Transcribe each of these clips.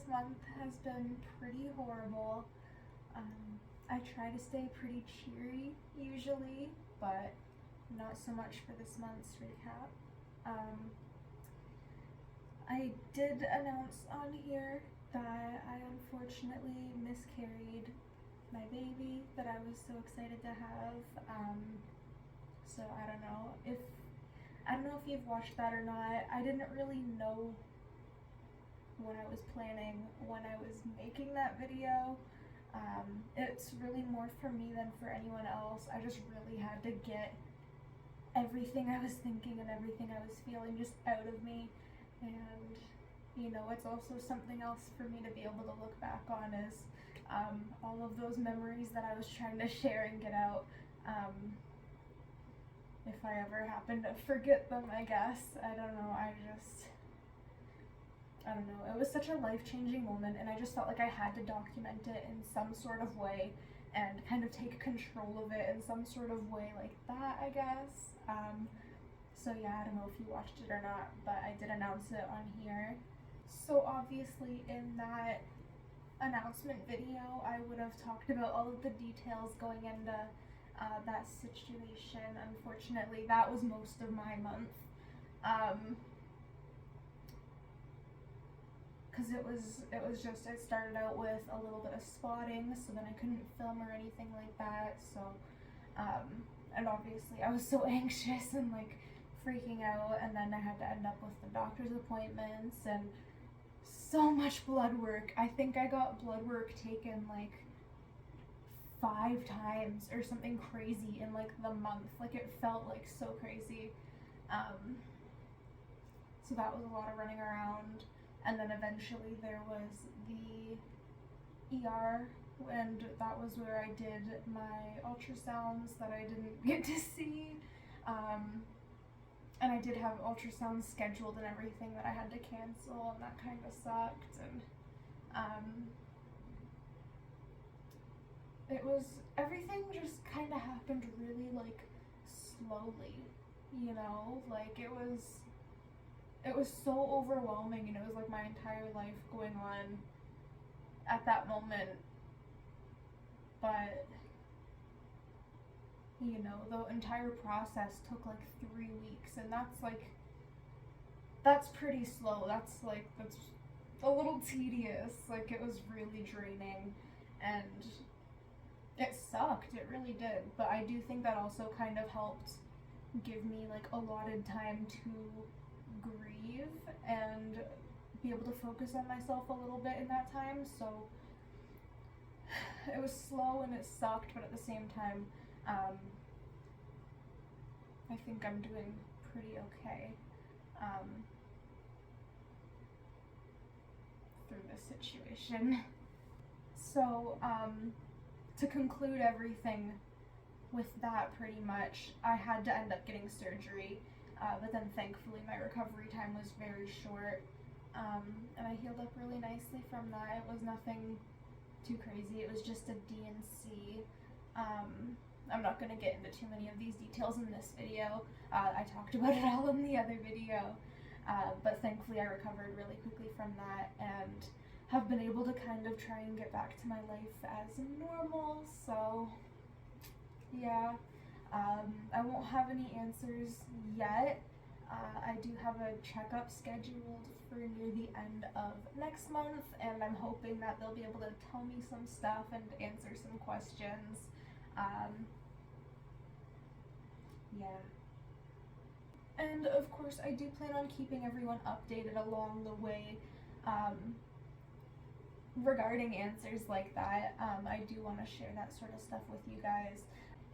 month has been pretty horrible. I try to stay pretty cheery usually, but not so much for this month's recap. I did announce on here that I unfortunately miscarried my baby that I was so excited to have. So I don't know if you've watched that or not. I didn't really know what I was planning when I was making that video. It's really more for me than for anyone else. I just really had to get everything I was thinking and everything I was feeling just out of me. And you know, it's also something else for me to be able to look back on is all of those memories that I was trying to share and get out. If I ever happen to forget them, I guess. I don't know, it was such a life-changing moment, and I just felt like I had to document it in some sort of way and kind of take control of it in some sort of way like that, I guess. So yeah, I don't know if you watched it or not, but I did announce it on here. So obviously in that announcement video, I would have talked about all of the details going into that situation. Unfortunately, that was most of my month. Because it started out with a little bit of spotting, so then I couldn't film or anything like that, so, and obviously I was so anxious and like freaking out, and then I had to end up with the doctor's appointments and so much blood work. I think I got blood work taken like 5 times or something crazy in like the month. Like it felt like so crazy. So that was a lot of running around. And then eventually there was the ER, and that was where I did my ultrasounds that I didn't get to see. And I did have ultrasounds scheduled and everything that I had to cancel, and that kind of sucked. And everything just kind of happened really like slowly, you know, like it was so overwhelming, and it was like my entire life going on at that moment. But you know, the entire process took like 3 weeks, and that's pretty slow. That's a little tedious. Like it was really draining, and it sucked, it really did. But I do think that also kind of helped give me like allotted time to grieve and be able to focus on myself a little bit in that time. So it was slow and it sucked, but at the same time, I think I'm doing pretty okay through this situation. So to conclude everything with that, pretty much, I had to end up getting surgery, but then thankfully my recovery time was very short, and I healed up really nicely from that. It was nothing too crazy. It was just a D&C. I'm not going to get into too many of these details in this video. I talked about it all in the other video, but thankfully I recovered really quickly from that and have been able to kind of try and get back to my life as normal. So yeah, I won't have any answers yet. I do have a checkup scheduled for near the end of next month, and I'm hoping that they'll be able to tell me some stuff and answer some questions. Yeah. And of course, I do plan on keeping everyone updated along the way regarding answers like that. I do want to share that sort of stuff with you guys.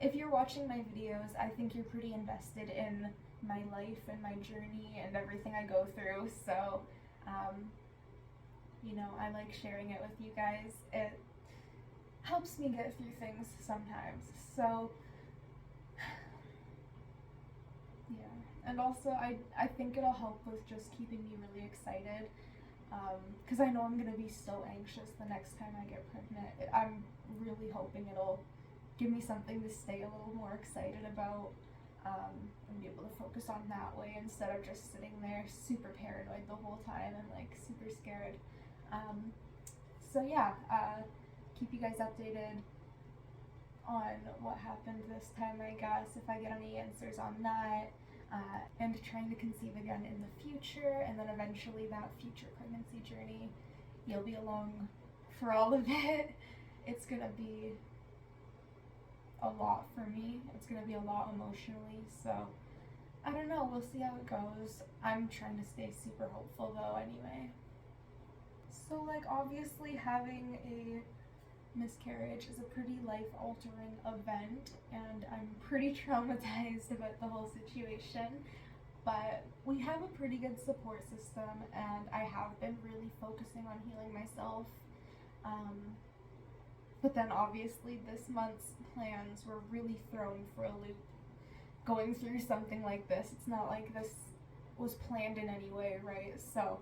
If you're watching my videos, I think you're pretty invested in my life and my journey and everything I go through, so you know, I like sharing it with you guys. It helps me get through things sometimes. So yeah, and also I think it'll help with just keeping me really excited, because I know I'm gonna be so anxious the next time I get pregnant. I'm really hoping it'll give me something to stay a little more excited about, and be able to focus on that way instead of just sitting there super paranoid the whole time and like super scared. So yeah, keep you guys updated on what happened this time, I guess, if I get any answers on that, and trying to conceive again in the future, and then eventually that future pregnancy journey. You'll be along for all of it. It's gonna be a lot for me. It's gonna be a lot emotionally, so I don't know, we'll see how it goes. I'm trying to stay super hopeful though anyway. So like obviously having a miscarriage is a pretty life-altering event, and I'm pretty traumatized about the whole situation, but we have a pretty good support system, and I have been really focusing on healing myself. But then obviously this month's plans were really thrown for a loop. Going through something like this, it's not like this was planned in any way, right? So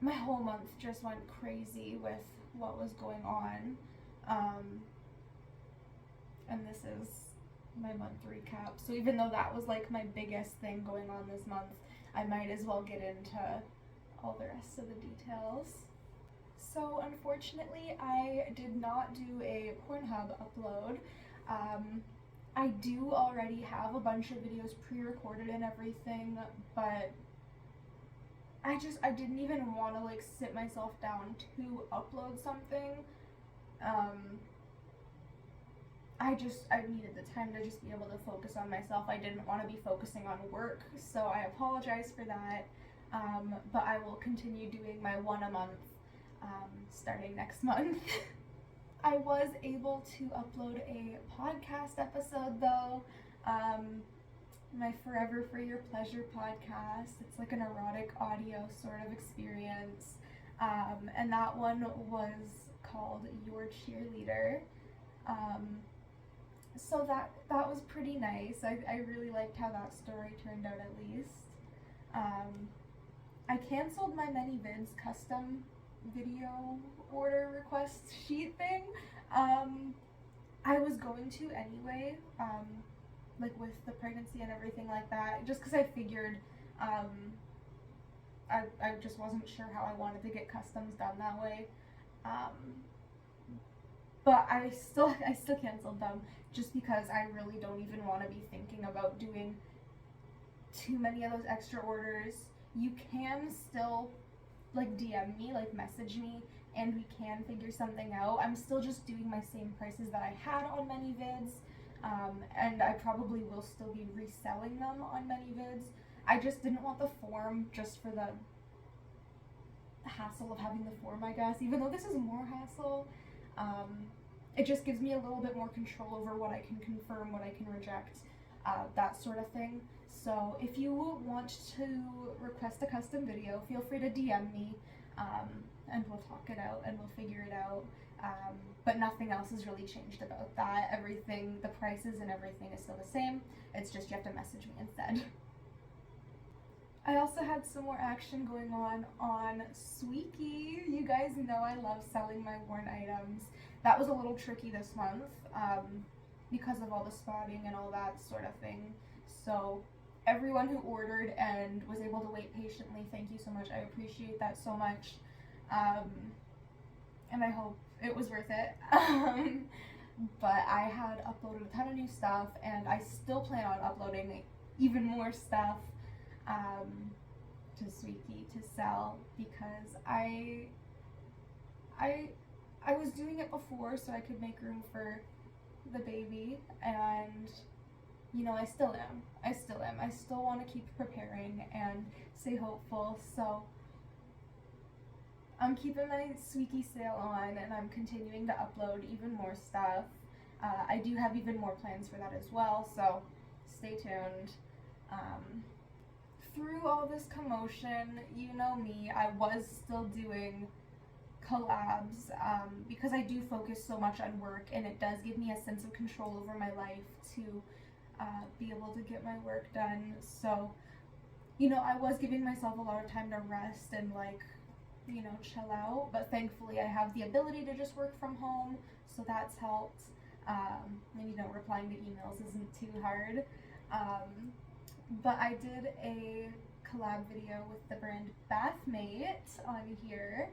my whole month just went crazy with what was going on, and this is my month recap. So even though that was like my biggest thing going on this month, I might as well get into all the rest of the details. So unfortunately, I did not do a Pornhub upload. I do already have a bunch of videos pre-recorded and everything, but I didn't even want to like sit myself down to upload something. I needed the time to just be able to focus on myself. I didn't want to be focusing on work, so I apologize for that. But I will continue doing my one a month, starting next month. I was able to upload a podcast episode though, my Forever for Your Pleasure podcast. It's like an erotic audio sort of experience, and that one was called Your Cheerleader. So that was pretty nice. I really liked how that story turned out, at least. I canceled my many vids custom video order request sheet thing. I was going to anyway, like with the pregnancy and everything like that, just because I figured I just wasn't sure how I wanted to get customs done that way. But I still canceled them just because I really don't even want to be thinking about doing too many of those extra orders. You can still like DM me, like message me, and we can figure something out. I'm still just doing my same prices that I had on ManyVids, and I probably will still be reselling them on ManyVids. I just didn't want the form just for the hassle of having the form, I guess, even though this is more hassle. It just gives me a little bit more control over what I can confirm, what I can reject, that sort of thing. So if you want to request a custom video, feel free to DM me, and we'll talk it out and we'll figure it out. But nothing else has really changed about that. Everything, the prices and everything is still the same. It's just you have to message me instead. I also had some more action going on Sweeky. You guys know I love selling my worn items. That was a little tricky this month, because of all the spotting and all that sort of thing. So everyone who ordered and was able to wait patiently, thank you so much. I appreciate that so much. And I hope it was worth it. But I had uploaded a ton of new stuff, and I still plan on uploading even more stuff to Sweeky to sell, because I was doing it before so I could make room for the baby, and you know, I still am. I still want to keep preparing and stay hopeful, so I'm keeping my Sweeky sale on, and I'm continuing to upload even more stuff. I do have even more plans for that as well, so stay tuned. Through all this commotion, you know me, I was still doing collabs, because I do focus so much on work, and it does give me a sense of control over my life to be able to get my work done. So, you know, I was giving myself a lot of time to rest and like, you know, chill out, but thankfully I have the ability to just work from home, so that's helped. And you know, replying to emails isn't too hard. But I did a collab video with the brand Bathmate on here.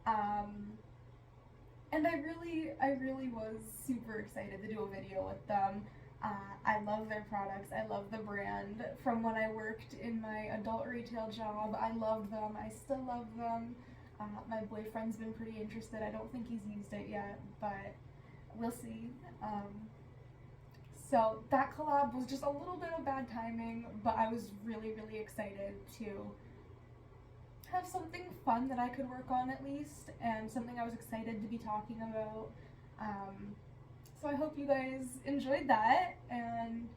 And I really was super excited to do a video with them. I love their products. I love the brand. From when I worked in my adult retail job, I loved them. I still love them. My boyfriend's been pretty interested. I don't think he's used it yet, but we'll see. So that collab was just a little bit of bad timing, but I was really, really excited to have something fun that I could work on at least, and something I was excited to be talking about. So I hope you guys enjoyed that, and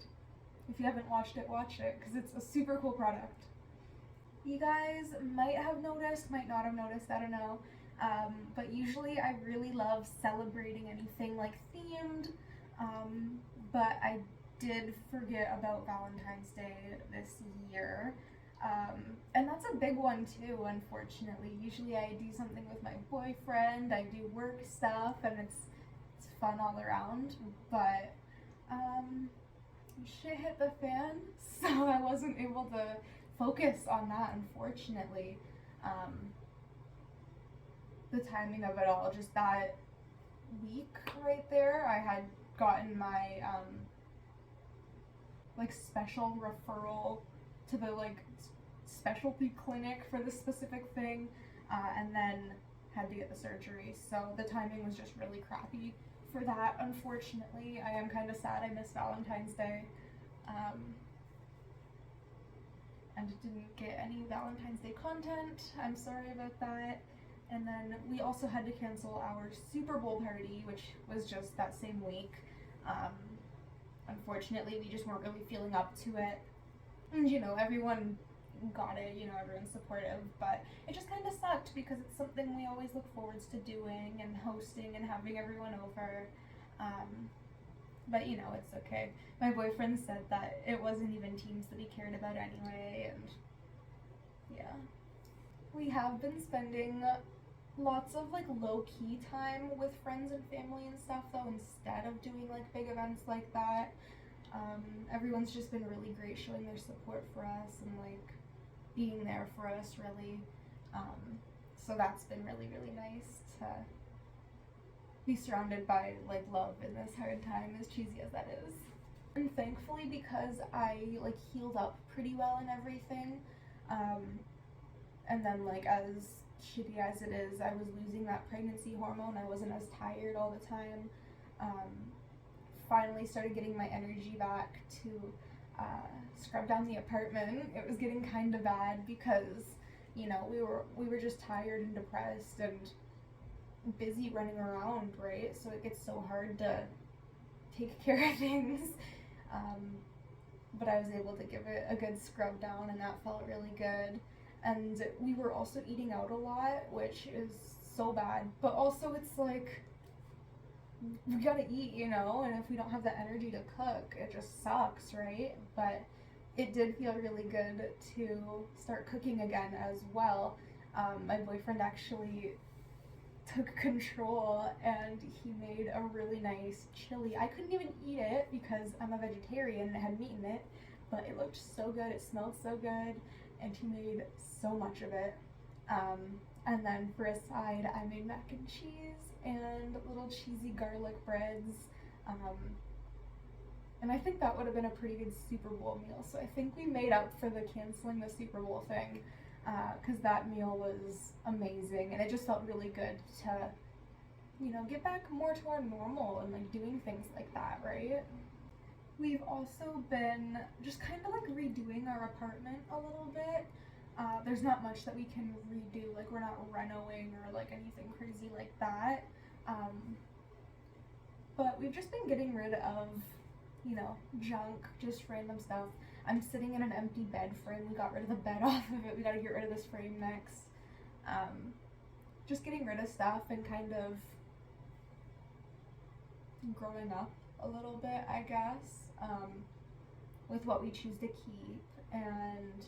if you haven't watched it, watch it, because it's a super cool product. You guys might have noticed, might not have noticed, I don't know, but usually I really love celebrating anything like themed, but I did forget about Valentine's Day this year. And that's a big one too, unfortunately. Usually I do something with my boyfriend, I do work stuff, and it's fun all around, but shit hit the fan, so I wasn't able to focus on that, unfortunately. The timing of it all, just that week right there, I had gotten my like special referral to the like specialty clinic for this specific thing, and then had to get the surgery, so the timing was just really crappy for that, unfortunately. I am kind of sad I missed Valentine's Day, and didn't get any Valentine's Day content. I'm sorry about that. And then we also had to cancel our Super Bowl party, which was just that same week. Unfortunately, we just weren't really feeling up to it. And you know, everyone got it, you know, everyone's supportive, but it just kind of sucked because it's something we always look forward to doing and hosting and having everyone over. But you know, it's okay. My boyfriend said that it wasn't even teams that he cared about anyway, and yeah. We have been spending lots of like low-key time with friends and family and stuff though, instead of doing like big events like that. Everyone's just been really great showing their support for us and like being there for us, really. So that's been really, really nice to be surrounded by like love in this hard time, as cheesy as that is. And thankfully, because I like healed up pretty well and everything, and then like as shitty as it is, I was losing that pregnancy hormone. I wasn't as tired all the time. Finally started getting my energy back to scrub down the apartment. It was getting kind of bad because, you know, we were just tired and depressed and busy running around, right? So it gets so hard to take care of things. But I was able to give it a good scrub down, and that felt really good. And we were also eating out a lot, which is so bad. But also it's like, we gotta eat, you know, and if we don't have the energy to cook, it just sucks, right? But it did feel really good to start cooking again as well. My boyfriend actually took control and he made a really nice chili. I couldn't even eat it because I'm a vegetarian and I had meat in it, but it looked so good, it smelled so good, and he made so much of it. And then for a side, I made mac and cheese and little cheesy garlic breads. And I think that would have been a pretty good Super Bowl meal. So I think we made up for the canceling the Super Bowl thing, because that meal was amazing, and it just felt really good to, you know, get back more to our normal and like doing things like that, right? We've also been just kind of like redoing our apartment a little bit. There's not much that we can redo, like we're not renoing or like anything crazy like that. But we've just been getting rid of, you know, junk, just random stuff. I'm sitting in an empty bed frame. We got rid of the bed off of it. We gotta get rid of this frame next. Just getting rid of stuff and kind of growing up a little bit, I guess, with what we choose to keep and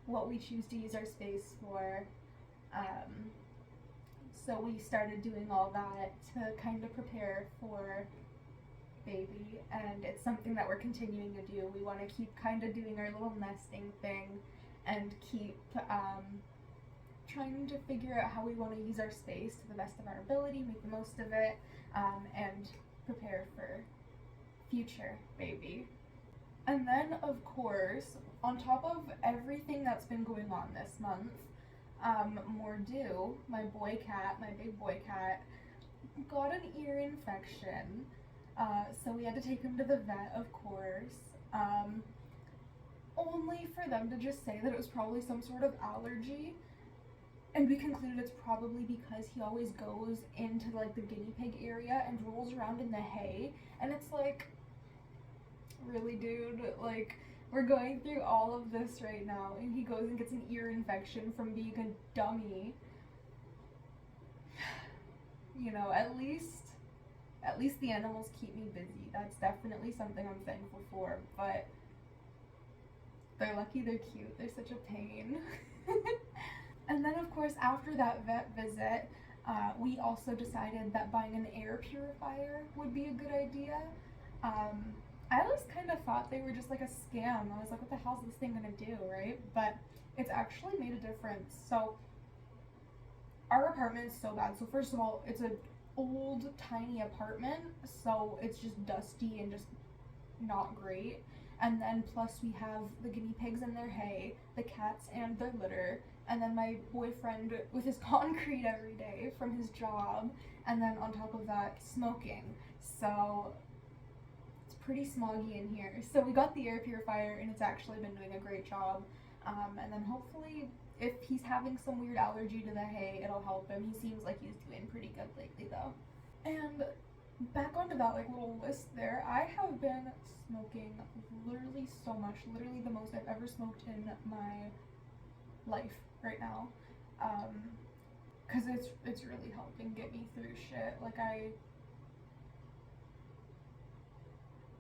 what we choose to use our space for. So we started doing all that to kind of prepare for baby, and it's something that we're continuing to do. We want to keep kind of doing our little nesting thing and keep trying to figure out how we want to use our space to the best of our ability, make the most of it, and prepare for future baby. And then, of course, on top of everything that's been going on this month, Mordew, my big boy cat, got an ear infection. So we had to take him to the vet, of course. Only for them to just say that it was probably some sort of allergy. And we concluded it's probably because he always goes into like the guinea pig area and rolls around in the hay. And it's like, really, dude, like, we're going through all of this right now and he goes and gets an ear infection from being a dummy. You know, at least the animals keep me busy. That's definitely something I'm thankful for, but they're lucky they're cute. They're such a pain. And then, of course, after that vet visit, we also decided that buying an air purifier would be a good idea. I always kind of thought they were just like a scam. I was like, what the hell is this thing gonna do, right? But it's actually made a difference. So our apartment is so bad. So first of all, it's an old, tiny apartment, so it's just dusty and just not great. And then plus we have the guinea pigs and their hay, the cats and their litter, and then my boyfriend with his concrete every day from his job, and then on top of that, smoking. So it's pretty smoggy in here. So we got the air purifier and it's actually been doing a great job. And then hopefully if he's having some weird allergy to the hay, it'll help him. He seems like he's doing pretty good lately though. And back onto that like little list there, I have been smoking literally so much, literally the most I've ever smoked in my life right now, because it's really helping get me through shit. Like I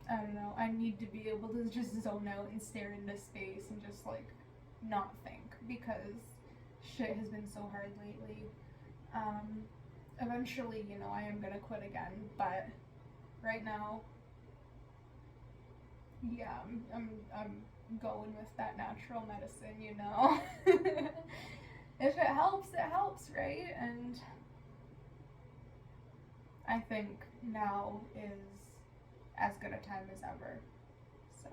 don't know, I need to be able to just zone out and stare into space and just like not think, because shit has been so hard lately. Eventually, you know, I am gonna quit again, but right now, yeah, I'm going with that natural medicine, you know. If it helps, right? And I think now is as good a time as ever. So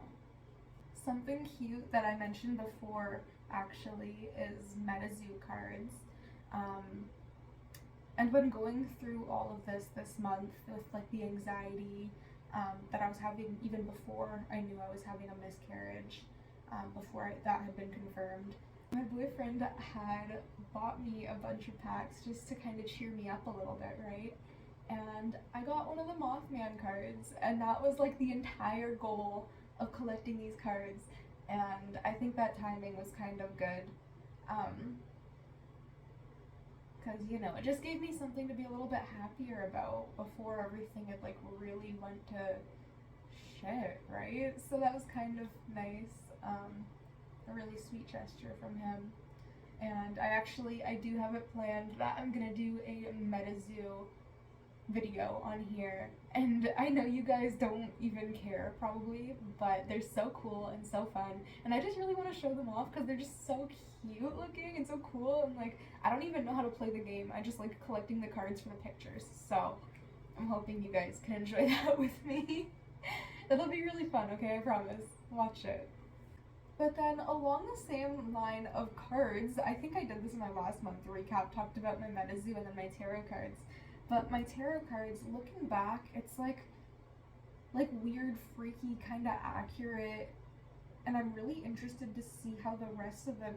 something cute that I mentioned before actually is MetaZoo cards. And when going through all of this month with like the anxiety that I was having even before I knew I was having a miscarriage, before that had been confirmed, my boyfriend had bought me a bunch of packs just to kind of cheer me up a little bit, right? And I got one of the Mothman cards, and that was like the entire goal of collecting these cards, and I think that timing was kind of good, because, you know, it just gave me something to be a little bit happier about before everything had like really went to shit, right? So that was kind of nice, a really sweet gesture from him. And I do have it planned that I'm gonna do a MetaZoo video on here, and I know you guys don't even care probably, but they're so cool and so fun, and I just really want to show them off because they're just so cute looking and so cool, and like I don't even know how to play the game. I just like collecting the cards for the pictures, so I'm hoping you guys can enjoy that with me. It'll be really fun, okay? I promise. Watch it. But then along the same line of cards, I think I did this in my last month recap, talked about my MetaZoo and then my tarot cards. But my tarot cards, looking back, it's like weird, freaky, kind of accurate, and I'm really interested to see how the rest of the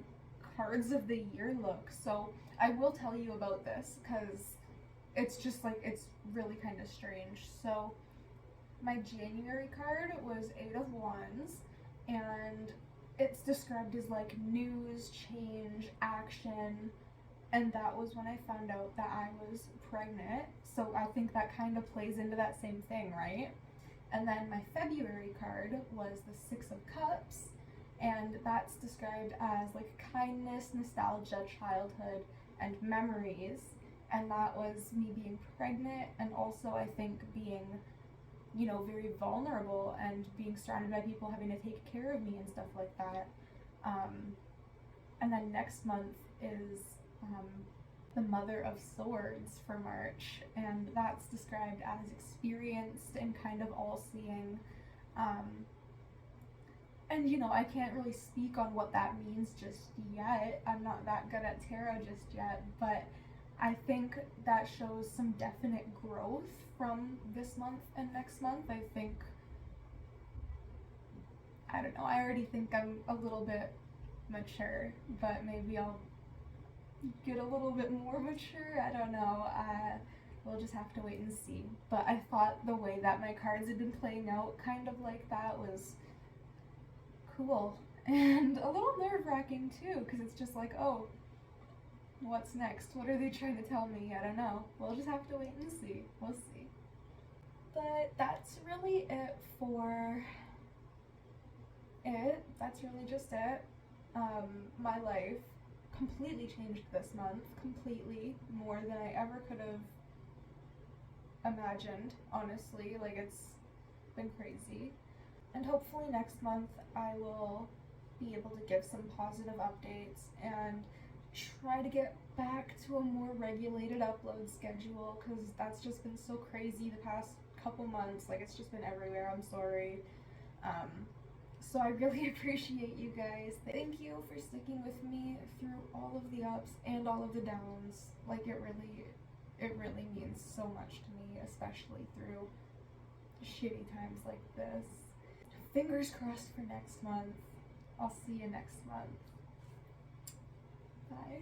cards of the year look. So I will tell you about this because it's just like, it's really kind of strange. So my January card was 8 of Wands, and it's described as like news, change, action, and that was when I found out that I was pregnant, so I think that kind of plays into that same thing, right? And then my February card was the 6 of Cups, and that's described as like kindness, nostalgia, childhood, and memories, and that was me being pregnant, and also I think being, you know, very vulnerable and being surrounded by people having to take care of me and stuff like that. And then next month is the Mother of Swords for March, and that's described as experienced and kind of all-seeing. And you know, I can't really speak on what that means just yet. I'm not that good at tarot just yet, but I think that shows some definite growth from this month and next month. I don't know, I already think I'm a little bit mature, but maybe I'll get a little bit more mature. I don't know. We'll just have to wait and see. But I thought the way that my cards had been playing out kind of like that was cool and a little nerve-wracking too, because it's just like, oh, what's next? What are they trying to tell me? I don't know. We'll just have to wait and see. We'll see. But that's really it for it. That's really just it. My life completely changed this month, completely, more than I ever could have imagined, honestly. Like, it's been crazy. And hopefully next month I will be able to give some positive updates and try to get back to a more regulated upload schedule, because that's just been so crazy the past couple months. Like, it's just been everywhere. I'm sorry. So I really appreciate you guys. Thank you for sticking with me through all of the ups and all of the downs. Like, it really means so much to me, especially through shitty times like this. Fingers crossed for next month. I'll see you next month. Bye.